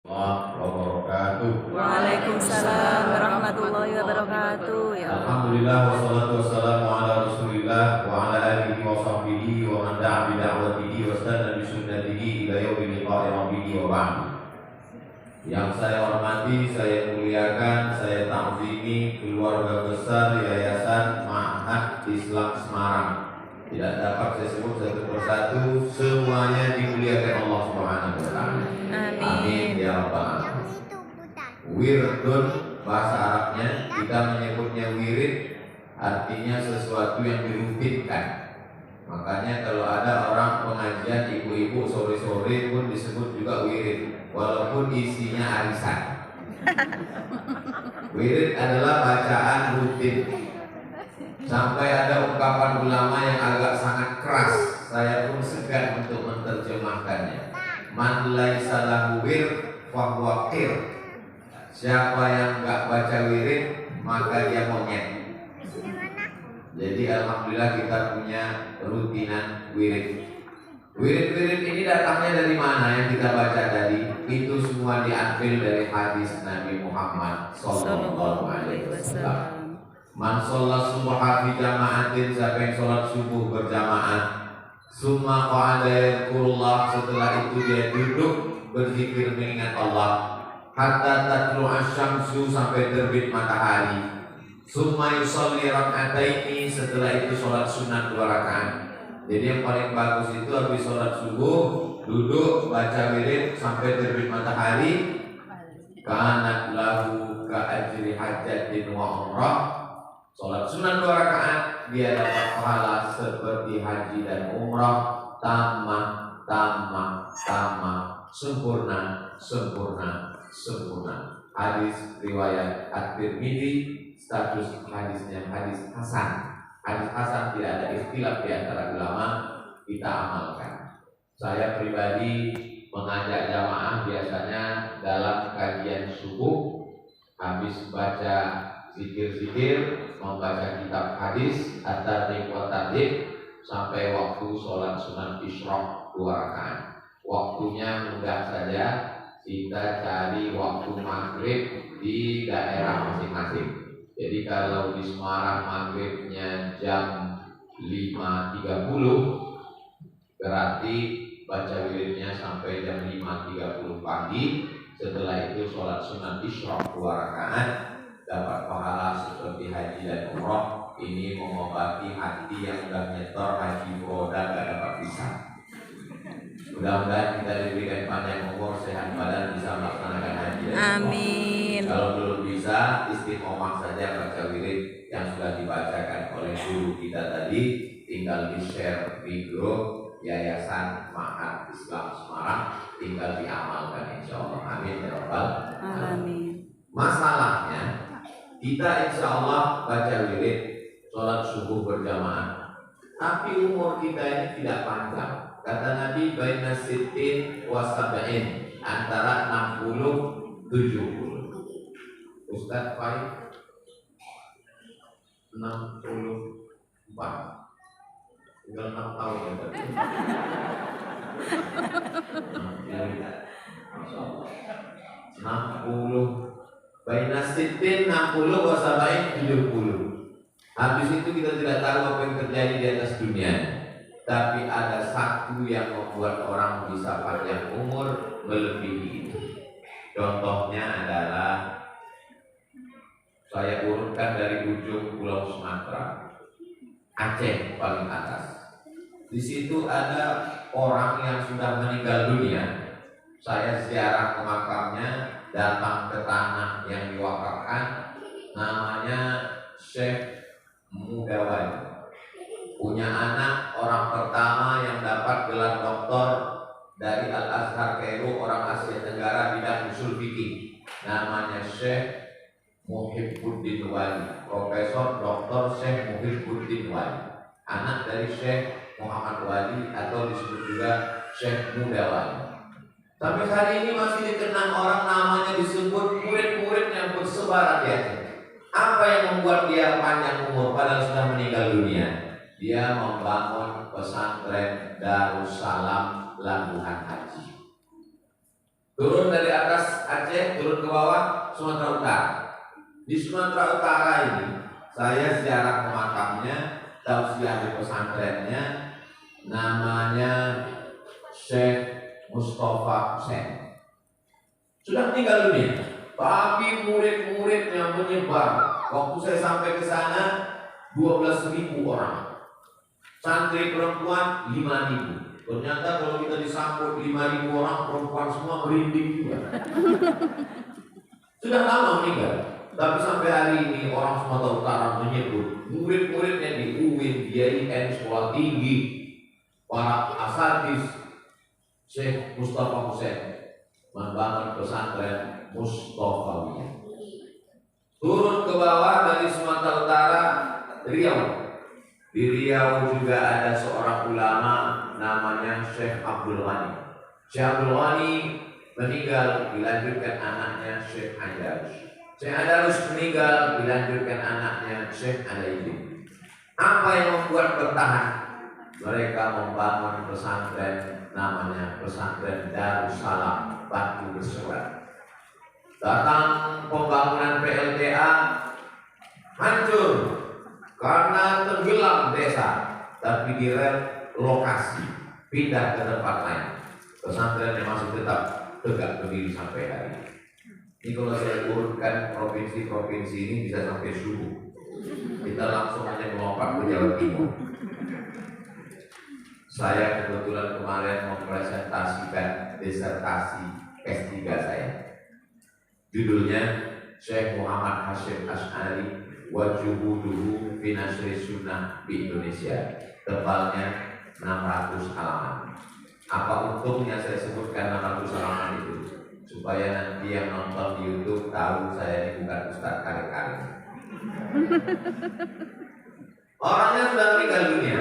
Wabarakatuh. Waalaikumsalam warahmatullahi wabarakatuh. Ya Allah. Alhamdulillah wassalatu wassalamu ala Rasulillah wa ala alihi wa sahbihi wa man da'a bi da'watihi wa istana bi sunnatihi ila yaumil liqa'i rabbih wa ba'd. Yang saya hormati, saya muliakan, saya ta'zimi keluarga besar Yayasan Ma'had Islam Semarang. Tidak dapat saya sebut satu persatu, semuanya dimuliakan Allah Subhanahu wa taala. Amin ya rabbal alamin. Wirdun bahasa Arabnya kita menyebutnya wirid, artinya sesuatu yang dirutinkan. Makanya kalau ada orang pengajian ibu-ibu sore-sore pun disebut juga wirid, walaupun isinya arisan. Wirid adalah bacaan rutin. Sampai ada ungkapan ulama yang agak sangat keras, saya pun segan untuk menerjemahkannya. Man laisa lahu wir fa huwa qir. Siapa yang enggak baca wirid maka dia monyet. Jadi alhamdulillah kita punya rutinan wirid. Wirid-wirid ini datangnya dari mana yang kita baca tadi? Itu semua diambil dari hadis Nabi Muhammad sallallahu alaihi wasallam. Man sholat subha fi jama'atin, siapa yang sholat subuh berjamaah, summa qa'ada yadhkurullah, setelah itu dia duduk berzikir mengingat Allah, hatta tatlu asyamsu, sampai terbit matahari, summa yusalli rak'ataini, setelah itu sholat sunat 2 rakaat. Jadi yang paling bagus itu habis sholat subuh duduk baca wirid sampai terbit matahari, kanat lahu ka ajri hajatin wa umrah. Sholat sunat 2 rakaat dia dapat pahala seperti haji dan umrah, tamah, sempurna. Hadis riwayat At-Tirmidzi, status hadisnya hadis hasan. Hadis hasan tidak ada ikhtilaf di antara ulama, kita amalkan. Saya pribadi mengajak jamaah biasanya dalam kajian subuh, habis baca zikir-zikir, membaca kitab hadis at-targhib wa tarhib, sampai waktu sholat sunat isyraq 2 rakaat. Waktunya mudah saja, kita cari waktu maghrib di daerah masing-masing. Jadi kalau di Semarang maghribnya jam 5.30, berarti baca wiridnya sampai jam 5.30 pagi. Setelah itu sholat sunat isyraq 2 rakaat, dapat pahala seperti haji dan umroh. Ini mengobati hati yang sudah nyetor haji roda gak dapat bisa. Mudah-mudahan kita diberikan panjang umur, sehat badan, bisa melaksanakan haji dan umroh. Amin. Kalau belum bisa, istiqomah saja baca wirid yang sudah dibacakan oleh guru kita tadi, tinggal di-share di grup Yayasan Ma'had Islam Semarang, tinggal diamalkan insyaallah. Amin ya rabbal alamin. Masalahnya kita insya Allah baca wirid, sholat subuh berjamaah, tapi umur kita ini tidak panjang. Kata Nabi, baina sittin wa sab'in, antara 60 70. Ustaz Fai 64, tinggal 6 tahun ya tadi. Masya Allah, 60 baina sittin 60 wa sab'in 70. Habis itu kita tidak tahu apa yang terjadi di atas dunia. Tapi ada satu yang membuat orang bisa panjang umur melebihi itu. Contohnya adalah, saya urutkan dari ujung Pulau Sumatera, Aceh paling atas. Di situ ada orang yang sudah meninggal dunia. Saya ziarah ke makamnya, datang ke tanah yang diwakafkan, namanya Syekh Mudawai. Punya anak orang pertama yang dapat gelar doktor dari Al-Azhar Kairo, orang Asia Tenggara, bidang usul fikih, namanya Syekh Muhibbuddin Wali, Profesor Dr. Syekh Muhibbuddin Wali, anak dari Syekh Muhammad Wali atau disebut juga Syekh Mudawai. Sampai hari ini masih dikenang orang, namanya disebut, murid-murid yang bersebar di Aceh. Apa yang membuat dia panjang umur padahal sudah meninggal dunia? Dia membangun pesantren Darussalam Labuhan Haji. Turun dari atas Aceh turun ke bawah Sumatera Utara. Di Sumatera Utara ini saya ziarah ke makamnya, tausiah di pesantrennya, namanya Syekh Mustafa Hussein. Sudah meninggal dunia, tapi murid-muridnya menyebar. Waktu saya sampai ke sana 12.000 orang, santri perempuan 5.000. Ternyata kalau kita disambut 5.000 orang perempuan semua merinding juga. Sudah lama meninggal, tapi sampai hari ini orang Sumatera Utara menyebut murid-muridnya di UIN, IAIN, sekolah tinggi, para asatidz Syekh Mustafa Hussein membangun pesantren Mustafawiyah. Turun ke bawah dari Sumatera Utara, Riau. Di Riau juga ada seorang ulama namanya Syekh Abdul Ghani. Syekh Abdul Ghani meninggal, dilanjutkan anaknya Syekh Andarus. Syekh Andarus meninggal, dilanjutkan anaknya Syekh Alaidin. Apa yang membuat bertahan? Mereka membangun pesantren namanya pesantren Darussalam Batu Bersurat. Datang pembangunan PLTA, hancur karena tenggelam desa, tapi direlokasi, pindah ke tempat lain. Pesantrennya masih tetap tegak berdiri sampai hari ini. Ini kalau saya urutkan provinsi-provinsi ini bisa sampai subuh. Kita langsung aja melompat ke Jawa Timur. Saya kebetulan kemarin mempresentasikan disertasi S3 saya. Judulnya Syekh Muhammad Hashim Asy'ari wa Juhuduhu fi Nasri Sunnah di Indonesia. Tebalnya 600 halaman. Apa untungnya saya sebutkan 600 halaman itu? Supaya nanti yang nonton di YouTube tahu saya ini bukan ustaz kali-kali. Orangnya sudah meninggal dunia,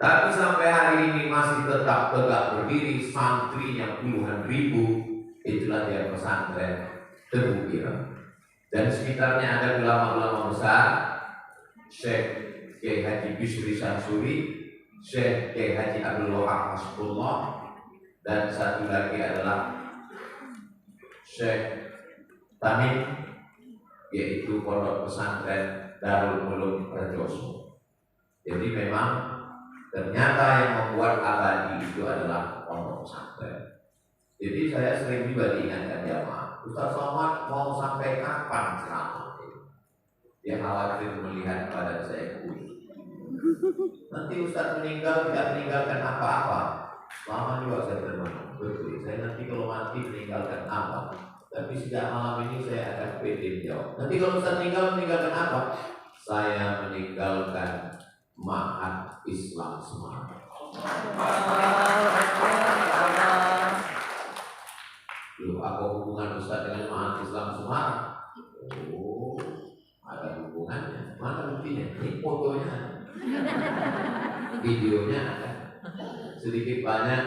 tapi sampai hari ini masih tetap tegak berdiri, santrinya puluhan ribu. Itulah dia pesantren Tebu Ireng. Dan sekitarnya ada ulama-ulama besar, Syekh Kiai Haji Bisri Syamsuri, Syekh Kiai Haji Abdul Wahab Hasbullah, dan satu lagi adalah Syekh Tamim, yaitu pondok pesantren Darul Ulum Rejoso. Jadi memang ternyata yang membuat abadi itu adalah pondok pesantren. Jadi saya sering juga diingatkan jamaah, Ustaz Somad mau sampai kapan ceramah? Dia khawatir melihat badan saya kurus. Nanti Ustaz meninggal tidak meninggalkan apa-apa. Lama juga saya bermenung. Betul. Saya nanti kalau mati meninggalkan apa? Tapi sejak malam ini saya akan pede jawab. Nanti kalau Ustaz meninggalkan apa? Saya meninggalkan Ma'had Islam Semarang. Loh, apa hubungan Ustaz dengan Ma'had Islam Semarang? Oh, ada hubungannya. Mana buktinya? Ini fotonya, videonya ada. Sedikit banyak,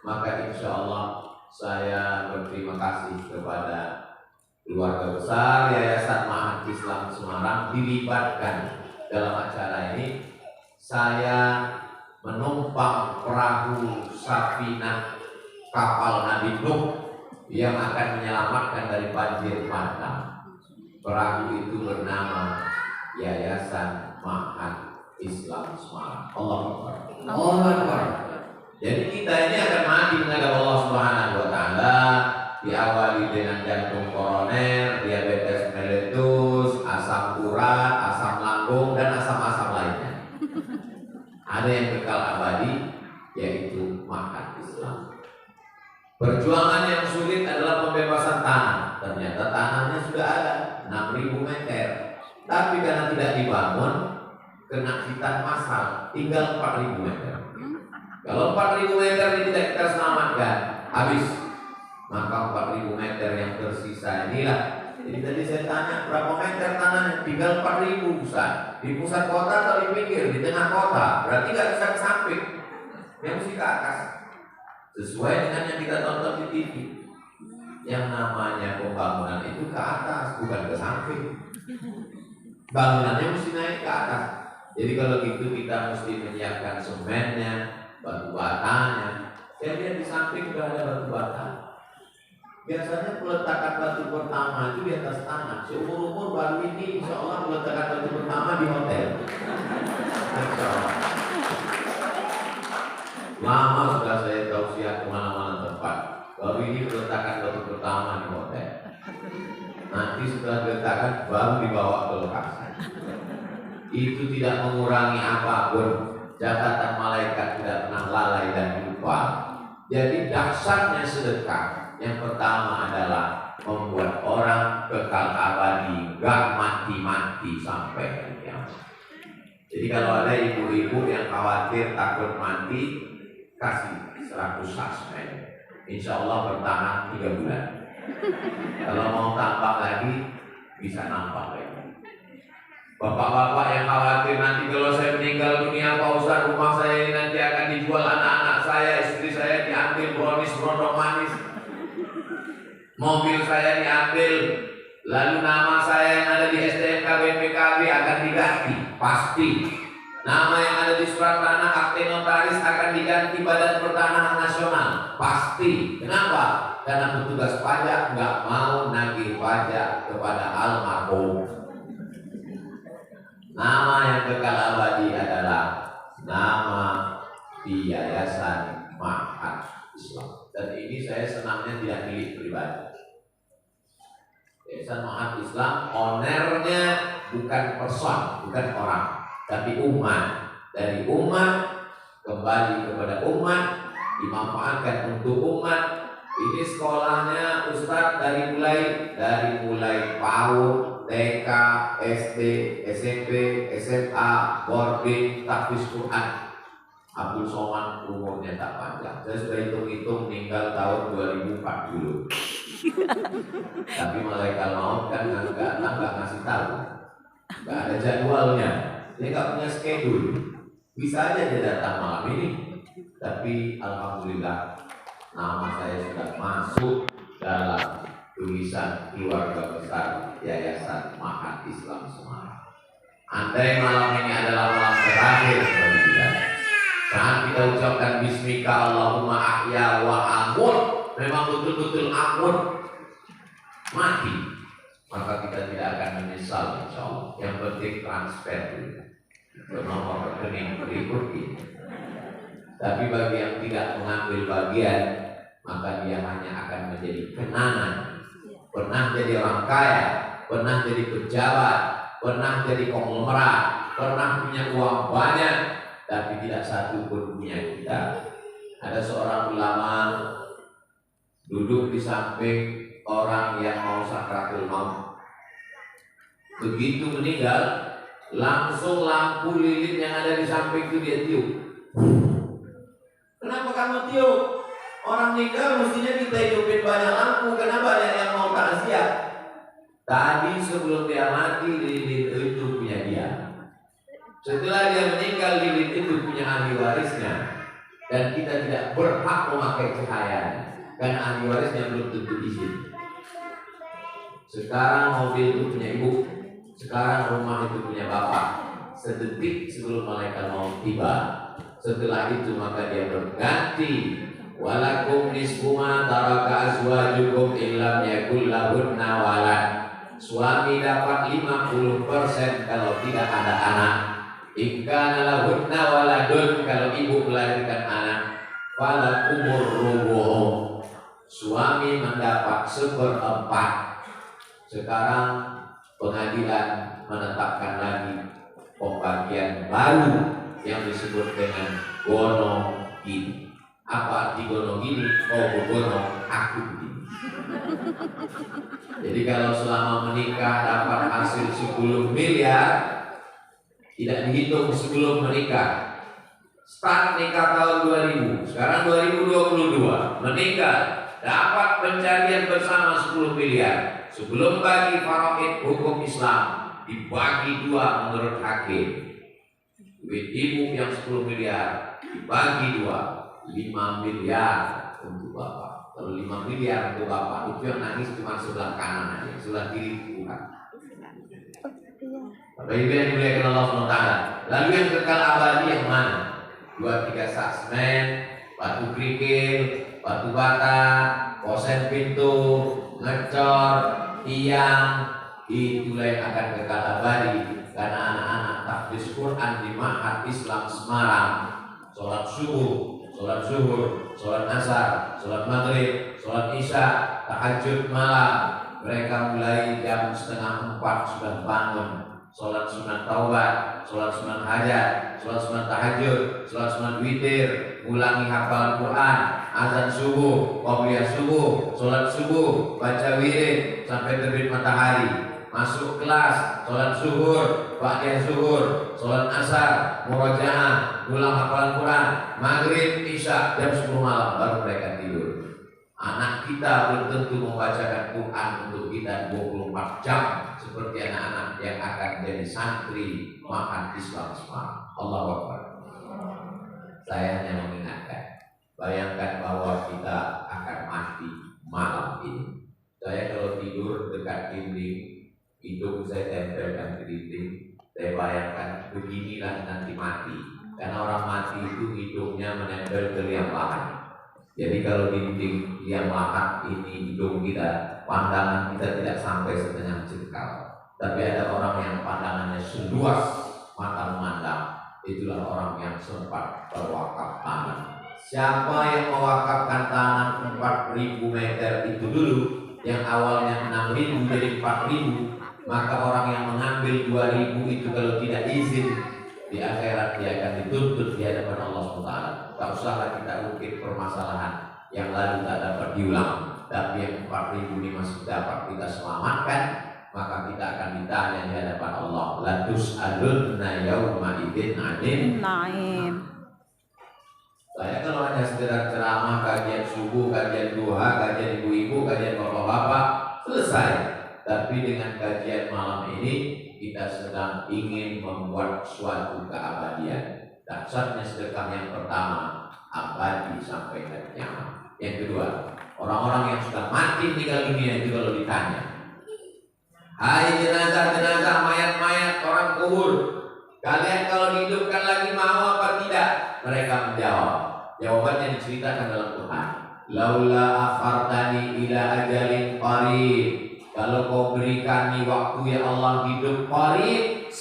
maka insya Allah saya berterima kasih kepada keluarga besar Yayasan Ma'had Islam Semarang dilibatkan dalam acara ini. Saya menumpang perahu Safinah kapal Nabi Nuh yang akan menyelamatkan dari banjir bandang. Perahu itu bernama Yayasan Ma'had Islam Semarang. Allahu Akbar. Allahu Akbar. Jadi kita ini akan mati menghadap Allah Subhanahu wa taala, diawali dengan jantung koroner, diabetes mellitus, asam urat, asam lambung, dan asam-asam lainnya. Ada yang kekal abadi, yaitu Ma'had Islam. Perjuangan yang sulit adalah pembebasan tanah. Ternyata tanahnya sudah ada 6.000 meter, tapi karena tidak dibangun, kena hitan massal, tinggal 4.000 meter. Kalau 4.000 meter ini tidak kita selamatkan, habis. Maka 4.000 meter yang tersisa inilah. Jadi tadi saya tanya berapa meter tanahnya, tinggal 4.000 Ustaz. Di pusat kota atau di pinggir, di tengah kota, berarti nggak bisa ke samping, yang mesti ke atas. Sesuai dengan yang kita tonton di TV. Yang namanya pembangunan itu ke atas, bukan ke samping. Bangunannya mesti naik ke atas. Jadi kalau gitu kita mesti menyiapkan semennya, batu batanya. Saya lihat di samping sudah ada batu bata. Biasanya peletakan batu pertama itu di atas tanah. Seumur-umur baru ini insya Allah peletakan batu pertama di hotel. Insya Allah. Lama sudah saya tausiah kemana-mana tempat. Baru ini peletakan batu pertama di hotel. Nanti setelah diletakkan baru dibawa ke lokasi. Itu tidak mengurangi apapun. Catatan malaikat tidak pernah lalai dan lupa. Jadi dasarnya sedekah yang pertama adalah membuat orang kekal abadi, gak mati-mati sampai hari kiamat. Jadi kalau ada ibu-ibu yang khawatir takut mati, kasih 100 susmen. Insya Allah bertahan 3 bulan. Kalau mau tambah lagi, bisa nambah lagi. Bapak-bapak yang khawatir nanti kalau saya meninggal dunia, Pak Ustaz, rumah saya ini nanti akan dijual, anak-anak saya, istri saya diambil, brownies, brodong manis, mobil saya diambil, lalu nama saya yang ada di STNK BPKB akan diganti, pasti. Nama yang ada di surat tanah akte notaris akan diganti Badan Pertanahan Nasional, pasti. Kenapa? Karena petugas pajak nggak mau nagih pajak kepada almarhum. Nama yang kekal abadi adalah nama di Yayasan Ma'had Islam. Dan ini saya senangnya tidak milik pribadi. Yayasan Ma'had Islam, ownernya bukan person, bukan orang, tapi umat. Dari umat kembali kepada umat, dimanfaatkan untuk umat. Ini sekolahnya Ustadz dari mulai PAUD, TK, SD, SMP, SMA, boarding, tahfiz Quran. Abdul Somad umurnya tak panjang. Saya sudah hitung-hitung meninggal tahun 2040. Tapi malaikat maut kan nggak ngasih tahu, nggak ada jadwalnya. Dia nggak punya schedule. Bisa aja dia datang malam ini. Tapi alhamdulillah nama saya sudah masuk dalam tulisan keluarga besar Yayasan Ma'had Islam Semarang. Andai malam ini adalah malam terakhir bagi kita, saat kita ucapkan Bismika Allahumma ahya wa amut, memang betul-betul amut, mati, maka kita tidak akan menyesal insya Allah. Yang penting transfer dulu ke nomor rekening berikut ini. Tapi bagi yang tidak mengambil bagian, maka dia hanya akan menjadi kenangan. Pernah jadi orang kaya, pernah jadi pejabat, pernah jadi konglomerat, pernah punya uang banyak, tapi tidak satu pun punya kita. Ada seorang ulama duduk di samping orang yang mau sakratul maut. Begitu meninggal, langsung lampu lilin yang ada di samping itu dia tiup. Kenapa kamu tiup? Orang meninggal mestinya kita hidupin banyak lampu. Kenapa ada yang mau takziah? Tadi sebelum dia mati, lilin itu punya dia. Setelah dia meninggal, lilin itu punya ahli warisnya. Dan kita tidak berhak memakai cahayanya, karena ahli warisnya belum tentu izin. Sekarang mobil itu punya ibu, sekarang rumah itu punya bapak. Sedetik sebelum malaikat maut tiba, setelah itu maka dia berganti. Walakum nisfu ma taraka azwajukum illam yakul lahunna walad. Suami dapat 50% kalau tidak ada anak. Ikana lahunna waladun, kalau ibu melahirkan anak, falakumur rubuh. Suami mendapat 1/4. Sekarang pengadilan menetapkan lagi pembagian baru yang disebut dengan gono gini. Apa arti gono gini? Oh, gono aku begini. Jadi kalau selama menikah dapat hasil 10 miliar, tidak dihitung sebelum menikah. Start nikah tahun 2000, sekarang 2022, menikah dapat pencarian bersama 10 miliar. Sebelum bagi faraid hukum Islam dibagi 2 menurut hakim. Duit ibu yang 10 miliar dibagi 2. 5 miliar untuk bapak. Kalau 5 miliar untuk bapak, itu yang nangis cuma sebelah kanan aja, sebelah kiri bukan. Bapak Ibu yang dimuliakan Allah SWT. Lalu yang kekal abadi yang mana? 2-3 sasmen, batu kerikil, batu bata, kosen pintu, ngecor, tiang, itulah yang akan kekal abadi. Karena anak-anak tahfiz Quran di Ma'had Islam Semarang, sholat subuh, sholat zuhur, sholat asar, sholat maghrib, sholat isya, tahajud malam, mereka mulai jam 3:30 sudah bangun, sholat sunat taubat, sholat sunat hajat, sholat sunat tahajud, sholat sunat witir, ulangi hafalan Quran, azan subuh, qabliyah subuh, sholat subuh, baca wirid sampai terbit matahari, masuk kelas, sholat zuhur, ba'diyah zuhur, sholat asar, murojaah, ulang hafalan Quran, maghrib, isya, jam 10 malam baru mereka tidur. Anak kita belum tentu membacakan Quran untuk kita 24 jam seperti anak-anak yang akan jadi santri Ma'had Islam Semarang. Allahu Akbar. Saya hanya mengingatkan, bayangkan bahwa kita akan mati malam ini. Saya kalau tidur dekat dinding, hidung saya tempelkan ke dinding, saya bayangkan beginilah nanti mati. Karena orang mati itu hidungnya menempel ke liang lahat. Jadi kalau dinding liang lahat ini hidung kita, pandangan kita tidak sampai setengah jengkal. Tapi ada orang yang pandangannya seluas mata memandang, itulah orang yang sempat berwakaf tanah. Siapa yang mewakafkan tanah 4.000 meter itu dulu, yang awalnya 6.000 jadi 4.000, maka orang yang mengambil 2.000 itu kalau tidak izin di akhirat dia akan dituntut di hadapan Allah SWT. Tak usahlah kita ungkit permasalahan yang lalu tak dapat diulang, tapi yang 4.000 ini masih dapat kita selamatkan, maka kita akan ditanya di hadapan Allah. La tus'alunna yawma idzin 'anil Naim. Saya kalau hanya sekedar ceramah, kajian subuh, kajian duha, kajian ibu-ibu, kajian bapak-bapak, selesai. Tapi dengan kajian malam ini kita sedang ingin membuat suatu keabadian. Dasarnya sedekah yang pertama, abadi sampai hari kiamat. Yang kedua, orang-orang yang sudah mati meninggal dunia itu kalau ditanya, hai jenazah-jenazah, mayat-mayat orang kubur, kalian kalau dihidupkan lagi mau apa tidak? Mereka menjawab. Jawabannya diceritakan dalam Quran. Laula akhartani ila ajalin qarib. Kalau kau berikan waktu ya Allah hidup qarib,